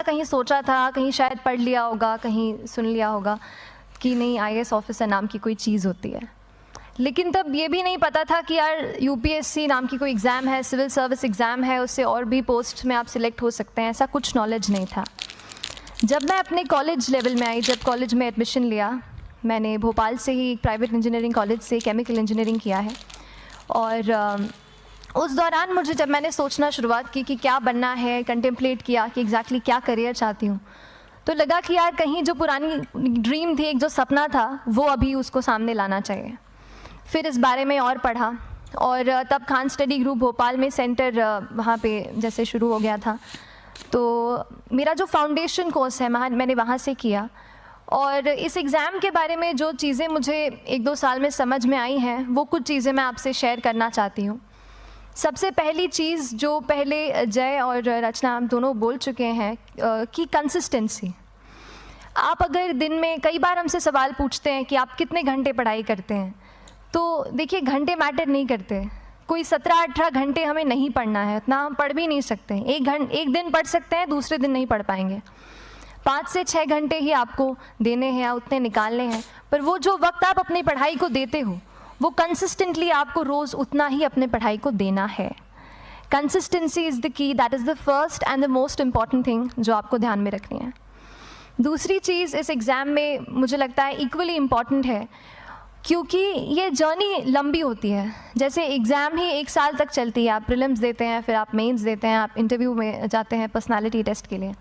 कहीं सोचा था, कहीं शायद पढ़ लिया होगा, कहीं सुन लिया होगा कि नहीं आईएएस ऑफिसर नाम की कोई चीज़ होती है। लेकिन तब ये भी नहीं पता था कि यार यूपीएससी नाम की कोई एग्ज़ाम है, सिविल सर्विस एग्ज़ाम है, उससे और भी पोस्ट में आप सिलेक्ट हो सकते हैं, ऐसा कुछ नॉलेज नहीं था। जब मैं अपने कॉलेज लेवल में आई, जब कॉलेज में एडमिशन लिया, मैंने भोपाल से ही एक प्राइवेट इंजीनियरिंग कॉलेज से केमिकल इंजीनियरिंग किया है। और उस दौरान मुझे जब मैंने सोचना शुरुआत की कि क्या बनना है, कंटेम्पलेट किया कि एग्जैक्टली क्या करियर चाहती हूँ, तो लगा कि यार कहीं जो पुरानी ड्रीम थी, एक जो सपना था, वो अभी उसको सामने लाना चाहिए। फिर इस बारे में और पढ़ा और तब खान स्टडी ग्रुप भोपाल में सेंटर वहाँ पे जैसे शुरू हो गया था, तो मेरा जो फाउंडेशन कोर्स है मैंने वहाँ से किया। और इस एग्ज़ाम के बारे में जो चीज़ें मुझे 1-2 साल में समझ में आई हैं, वो कुछ चीज़ें मैं आपसे शेयर करना चाहती हूँ। सबसे पहली चीज़ जो पहले जय और रचना हम दोनों बोल चुके हैं कि कंसिस्टेंसी। आप अगर दिन में, कई बार हमसे सवाल पूछते हैं कि आप कितने घंटे पढ़ाई करते हैं, तो देखिए घंटे मैटर नहीं करते। कोई 17-18 घंटे हमें नहीं पढ़ना है, उतना हम पढ़ भी नहीं सकते। एक दिन पढ़ सकते हैं, दूसरे दिन नहीं पढ़ पाएंगे। 5 से 6 घंटे ही आपको देने हैं या उतने निकालने हैं, पर वो जो वक्त आप अपनी पढ़ाई को देते हो, वो कंसिस्टेंटली आपको रोज़ उतना ही अपने पढ़ाई को देना है। Consistency is the key, that is the first and the most important thing जो आपको ध्यान में रखनी है। दूसरी चीज़ इस एग्ज़ाम में मुझे लगता है इक्वली इम्पॉर्टेंट है, क्योंकि ये जर्नी लंबी होती है। जैसे एग्ज़ाम ही 1 साल तक चलती है, आप प्रीलिम्स देते हैं, फिर आप मेंस देते हैं, आप इंटरव्यू में जाते हैं पर्सनालिटी टेस्ट के लिए,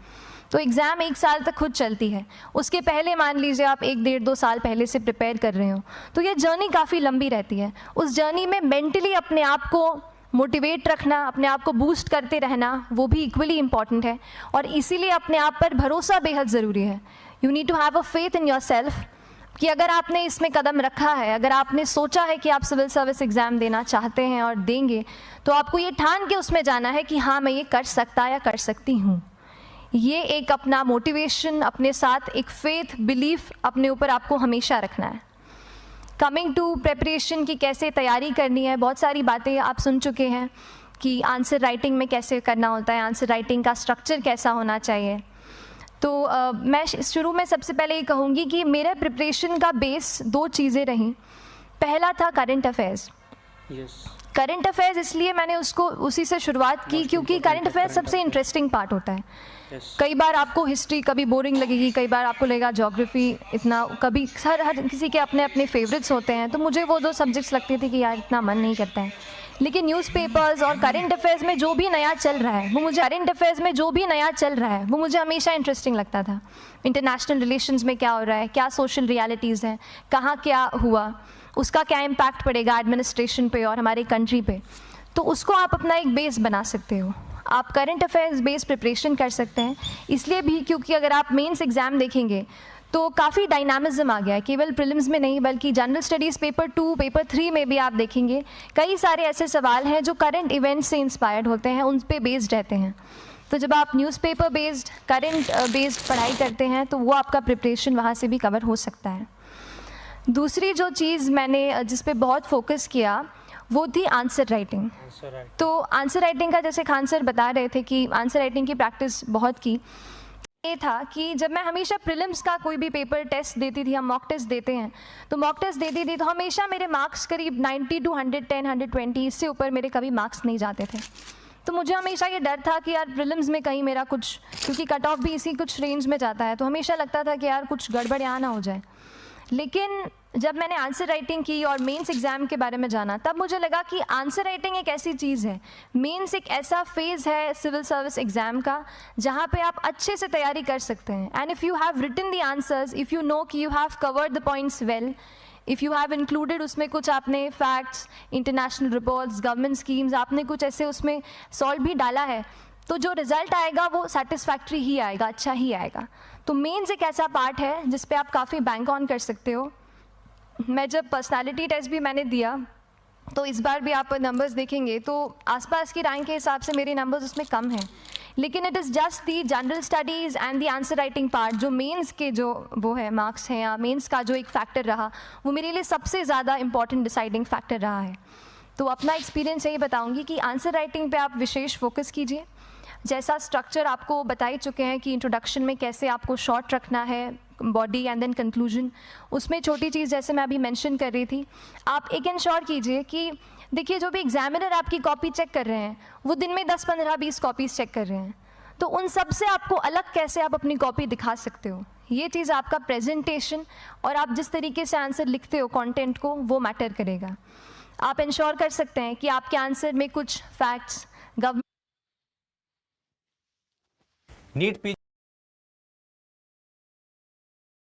तो एग्ज़ाम 1 साल तक खुद चलती है। उसके पहले मान लीजिए आप 1-1.5-2 साल पहले से प्रिपेयर कर रहे हो, तो ये जर्नी काफ़ी लंबी रहती है। उस जर्नी में मेंटली अपने आप को मोटिवेट रखना, अपने आप को बूस्ट करते रहना, वो भी इक्वली इम्पॉर्टेंट है। और इसीलिए अपने आप पर भरोसा बेहद ज़रूरी है। You need to have a faith in yourself कि अगर आपने इसमें कदम रखा है, अगर आपने सोचा है कि आप सिविल सर्विस एग्ज़ाम देना चाहते हैं और देंगे, तो आपको ये ठान के उसमें जाना है कि हाँ मैं ये कर सकता या कर सकती हूँ। ये एक अपना मोटिवेशन, अपने साथ एक फेथ, बिलीफ अपने ऊपर आपको हमेशा रखना है। कमिंग टू प्रेपरेशन की कैसे तैयारी करनी है, बहुत सारी बातें आप सुन चुके हैं कि आंसर राइटिंग में कैसे करना होता है, आंसर राइटिंग का स्ट्रक्चर कैसा होना चाहिए। तो मैं शुरू में सबसे पहले ये कहूँगी कि मेरे प्रिपरेशन का बेस 2 चीज़ें रहीं। पहला था करंट अफेयर्स। करंट अफेयर्स इसलिए मैंने उसको उसी से शुरुआत की क्योंकि करंट अफेयर्स सबसे इंटरेस्टिंग पार्ट होता है। कई बार आपको हिस्ट्री कभी बोरिंग लगेगी, कई बार आपको लगेगा ज्योग्राफी इतना, कभी हर किसी के अपने अपने फेवरेट्स होते हैं। तो मुझे वो 2 सब्जेक्ट्स लगती थी कि यार इतना मन नहीं करता है, लेकिन न्यूज़पेपर्स और करंट अफेयर्स में जो भी नया चल रहा है वो मुझे हमेशा इंटरेस्टिंग लगता था। इंटरनेशनल रिलेशंस में क्या हो रहा है, क्या सोशल रियलिटीज़ हैं, कहाँ क्या हुआ, उसका क्या इम्पैक्ट पड़ेगा एडमिनिस्ट्रेशन पे और हमारे कंट्री पे, तो उसको आप अपना एक बेस बना सकते हो। आप करंट अफेयर्स बेस्ड प्रिपरेशन कर सकते हैं, इसलिए भी क्योंकि अगर आप मेंस एग्ज़ाम देखेंगे तो काफ़ी डायनामिज्म आ गया है, केवल प्रीलिम्स में नहीं बल्कि जनरल स्टडीज़ पेपर 2, पेपर 3 में भी आप देखेंगे कई सारे ऐसे सवाल हैं जो करंट इवेंट्स से इंस्पायर्ड होते हैं, उन पे बेस्ड रहते हैं। तो जब आप न्यूज़पेपर बेस्ड, करंट बेस्ड पढ़ाई करते हैं तो वो आपका प्रिपरेशन वहाँ से भी कवर हो सकता है। दूसरी जो चीज़ मैंने जिस पे बहुत फोकस किया वो थी आंसर राइटिंग। तो आंसर राइटिंग का, जैसे खान सर बता रहे थे कि आंसर राइटिंग की प्रैक्टिस बहुत की, ये था कि जब मैं हमेशा प्रीलिम्स का कोई भी पेपर टेस्ट देती थी, हम मॉक टेस्ट देते हैं, तो मॉक टेस्ट देती थी तो हमेशा मेरे मार्क्स करीब 90 to 110, 120, इससे ऊपर मेरे कभी मार्क्स नहीं जाते थे। तो मुझे हमेशा ये डर था कि यार प्रीलिम्स में कहीं मेरा कुछ, क्योंकि कट ऑफ भी इसी कुछ रेंज में जाता है, तो हमेशा लगता था कि यार कुछ गड़बड़ यहाँ ना हो जाए। लेकिन जब मैंने आंसर राइटिंग की और मेंस एग्ज़ाम के बारे में जाना, तब मुझे लगा कि आंसर राइटिंग एक ऐसी चीज़ है, मेंस एक ऐसा फेज़ है सिविल सर्विस एग्ज़ाम का जहाँ पे आप अच्छे से तैयारी कर सकते हैं। And if you have written the answers, if you know कि you have covered the points well, if you have included उसमें कुछ आपने facts, international reports, government schemes, आपने कुछ ऐसे उसमें सॉल्व भी डाला है, तो जो रिज़ल्ट आएगा वो सेटिस्फैक्ट्री ही आएगा, अच्छा ही आएगा। तो मेंस एक ऐसा पार्ट है जिस पे आप काफ़ी बैंक ऑन कर सकते हो। मैं जब पर्सनालिटी टेस्ट भी मैंने दिया, तो इस बार भी आप नंबर्स देखेंगे तो आसपास की रैंक के हिसाब से मेरे नंबर्स उसमें कम हैं, लेकिन it is just the general studies and the answer writing part, जो मेंस के जो वो है मार्क्स हैं या मेंस का जो एक फैक्टर रहा, वो मेरे लिए सबसे ज़्यादा इंपॉर्टेंट डिसाइडिंग फैक्टर रहा है। तो अपना एक्सपीरियंस यही बताऊँगी कि आंसर राइटिंग पर आप विशेष फोकस कीजिए। जैसा स्ट्रक्चर आपको बता ही चुके हैं कि इंट्रोडक्शन में कैसे आपको शॉर्ट रखना है बॉडी एंड देन कंक्लूजन, उसमें छोटी चीज़ जैसे मैं अभी मेंशन कर रही थी, आप एक इंश्योर कीजिए कि देखिए जो भी एग्जामिनर आपकी कॉपी चेक कर रहे हैं वो दिन में 10, 15, 20 कॉपीज़ चेक कर रहे हैं, तो उन सब से आपको अलग कैसे आप अपनी कॉपी दिखा सकते हो, ये चीज़ आपका प्रेजेंटेशन और आप जिस तरीके से आंसर लिखते हो कंटेंट को वो मैटर करेगा। आप इंश्योर कर सकते हैं कि आपके आंसर में कुछ फैक्ट्स नीट पी